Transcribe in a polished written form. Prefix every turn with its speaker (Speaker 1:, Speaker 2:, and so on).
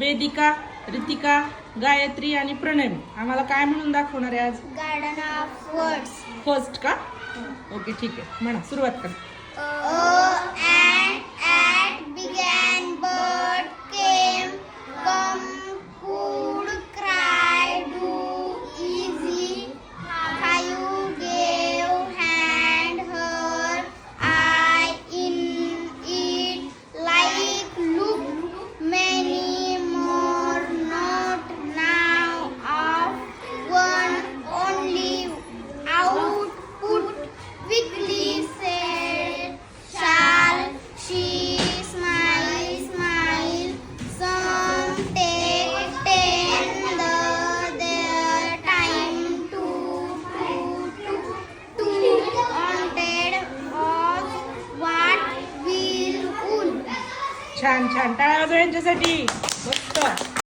Speaker 1: वेदिका, रितिका, गायत्री आणि प्रणय आम्हाला काय म्हणून दाखवणार आहे आज?
Speaker 2: Garden of words.
Speaker 1: फर्स्ट का? ओके ठीक आहे, म्हणा सुरुवात कर.
Speaker 2: At began, bird came, come, could, cry, do, easy, you gave, hand, her, I, in, it, like, look, many more, not, now, of, one, only, out, put, quickly, said, shall, she, smile, smile, some, take, ten, their, time, to, wanted, was, what, will, would.
Speaker 1: छान छान, टाळ्या वाजवा यांच्यासाठी.